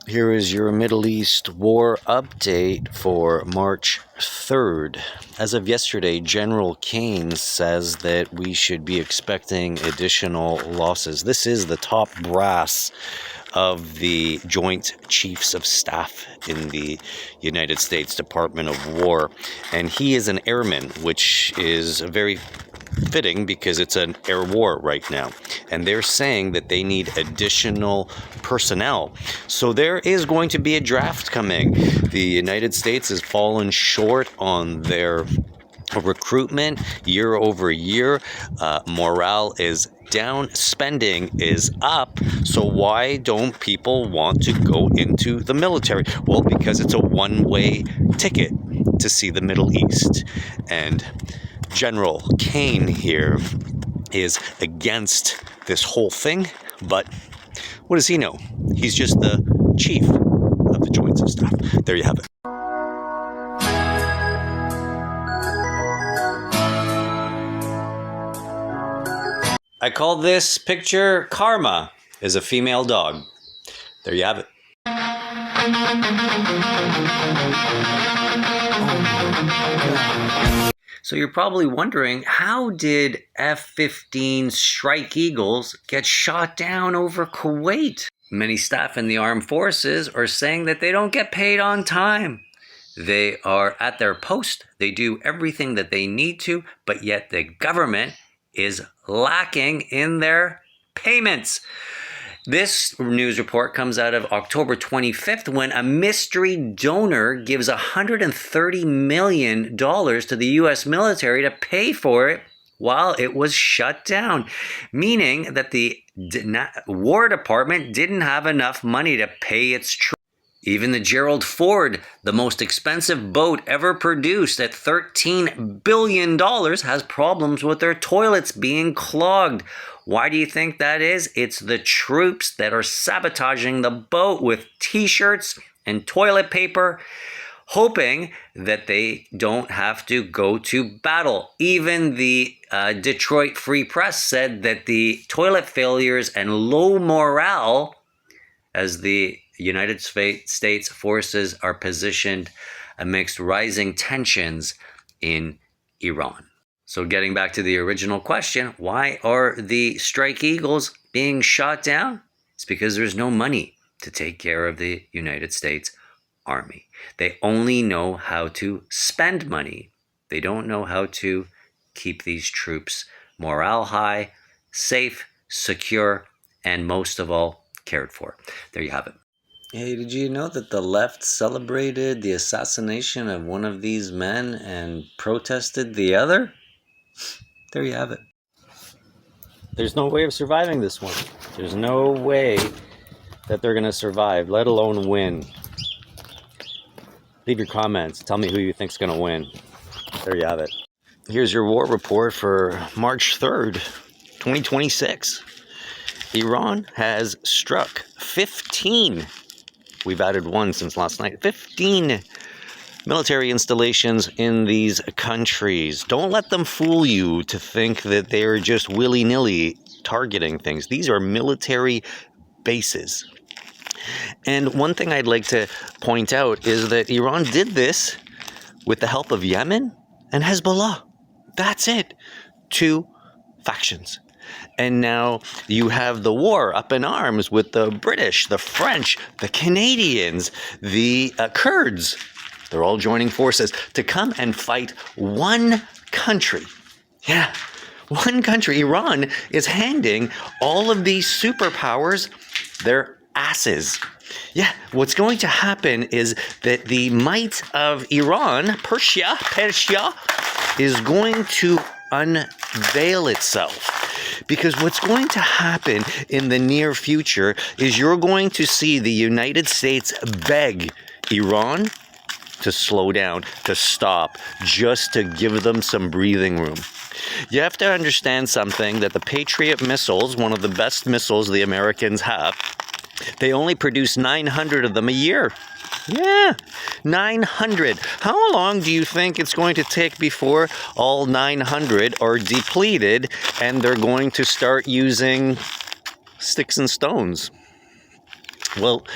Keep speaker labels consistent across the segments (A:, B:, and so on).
A: Here is your Middle East war update for March 3rd. As of yesterday, General Kane says that we should be expecting additional losses. This is the top brass of the Joint Chiefs of Staff in the United States Department of War. And he is an airman, which is very fitting because it's an air war right now, and they're saying that they need additional personnel. So there is going to be a draft coming. The United States has fallen short on their recruitment year over year. Morale is down, spending is up. So why don't people want to go into the military? Well, because it's a one-way ticket to see the Middle East. And General Kane here is against this whole thing, but what does he know? He's just the chief of the Joints of Staff. There you have it. I call this picture Karma is a female dog. There you have it. So you're probably wondering, how did F-15 Strike Eagles get shot down over Kuwait? Many staff in the armed forces are saying that they don't get paid on time. They are at their post, they do everything that they need to, but yet the government is lacking in their payments. This news report comes out of October 25th when a mystery donor gives $130 million to the U.S. military to pay for it while it was shut down, meaning that the War Department didn't have enough money to pay its troops. Even the Gerald Ford, the most expensive boat ever produced at $13 billion, has problems with their toilets being clogged. Why do you think that is? It's the troops that are sabotaging the boat with t-shirts and toilet paper, hoping that they don't have to go to battle. Even the Detroit Free Press said that the toilet failures and low morale as the United States forces are positioned amidst rising tensions in Iran. So getting back to the original question, why are the Strike Eagles being shot down? It's because there's no money to take care of the United States Army. They only know how to spend money. They don't know how to keep these troops morale high, safe, secure, and most of all, cared for. There you have it. Hey, did you know that the left celebrated the assassination of one of these men and protested the other? There you have it. There's no way of surviving this one. There's no way that they're going to survive, let alone win. Leave your comments. Tell me who you think's going to win. There you have it. Here's your war report for March 3rd, 2026. Iran has struck 15. We've added one since last night. 15 military installations in these countries. Don't let them fool you to think that they're just willy-nilly targeting things. These are military bases. And one thing I'd like to point out is that Iran did this with the help of Yemen and Hezbollah. That's it. 2 factions. And now you have the war up in arms with the British, the French, the Canadians, the Kurds. They're all joining forces to come and fight one country. Yeah, one country. Iran is handing all of these superpowers their asses. Yeah, what's going to happen is that the might of Iran, Persia, is going to unveil itself. Because what's going to happen in the near future is you're going to see the United States beg Iran to slow down, to stop, just to give them some breathing room. You have to understand something, that the Patriot missiles, one of the best missiles the Americans have, they only produce 900 of them a year. Yeah, 900. How long do you think it's going to take before all 900 are depleted and they're going to start using sticks and stones? Well,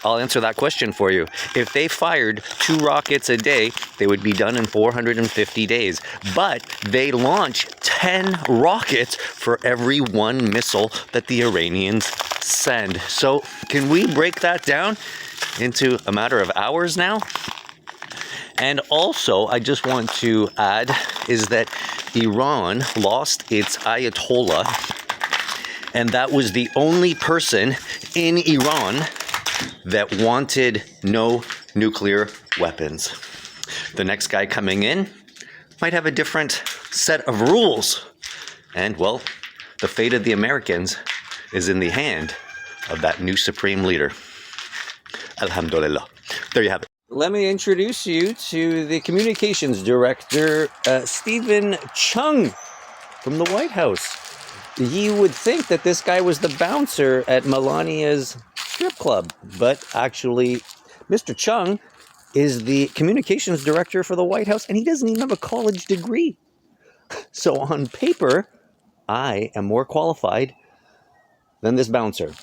A: I'll answer that question for you. If they fired 2 rockets a day, they would be done in 450 days. But they launch 10 rockets for every 1 missile that the Iranians send. So can we break that down into a matter of hours now? And also, I just want to add is that Iran lost its Ayatollah, and that was the only person in Iran that wanted no nuclear weapons. The next guy coming in might have a different set of rules. And, well, the fate of the Americans is in the hand of that new supreme leader. Alhamdulillah. There you have it. Let me introduce you to the communications director, Stephen Chung, from the White House. You would think that this guy was the bouncer at Melania's strip club, but actually, Mr. Chung is the communications director for the White House, and he doesn't even have a college degree. So on paper, I am more qualified than this bouncer.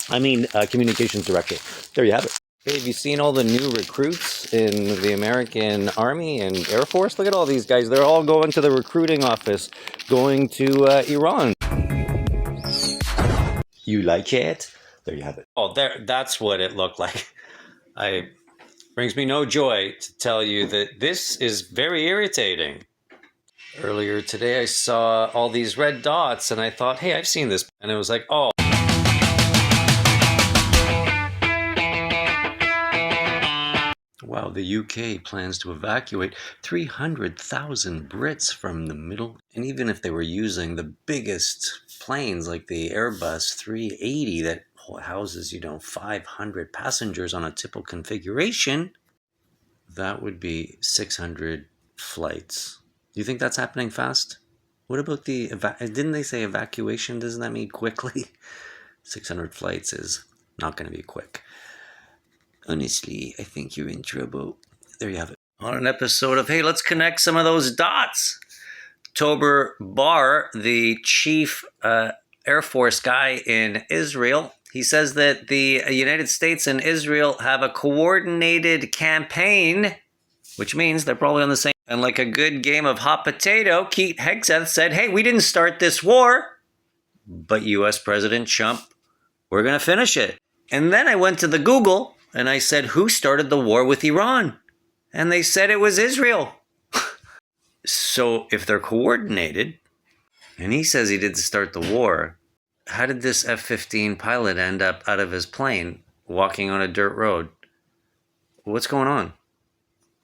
A: Communications director. There you have it. Hey, have you seen all the new recruits in the American Army and Air Force? Look at all these guys. They're all going to the recruiting office, going to Iran. You like it? There you have it. Oh, that's what it looked like. It brings me no joy to tell you that this is very irritating. Earlier today, I saw all these red dots, and I thought, hey, I've seen this. And it was like, oh. Wow, the UK plans to evacuate 300,000 Brits from the middle. And even if they were using the biggest planes like the Airbus 380 that houses, 500 passengers on a typical configuration, that would be 600 flights. Do you think that's happening fast? What about didn't they say evacuation? Doesn't that mean quickly? 600 flights is not going to be quick. Honestly, I think you're in trouble. There you have it. On an episode of, hey, let's connect some of those dots. Tober Bar, the chief Air Force guy in Israel, he says that the United States and Israel have a coordinated campaign, which means they're probably on the same. And like a good game of hot potato, Keith Hegseth said, hey, we didn't start this war, but U.S. President Trump, we're going to finish it. And then I went to the Google, and I said, who started the war with Iran? And they said it was Israel. So if they're coordinated, and he says he didn't start the war, how did this F-15 pilot end up out of his plane walking on a dirt road? What's going on?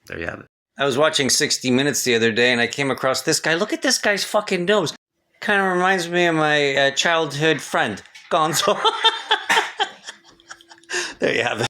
A: There you have it. I was watching 60 Minutes the other day, and I came across this guy. Look at this guy's fucking nose. Kind of reminds me of my childhood friend, Gonzo. There you have it.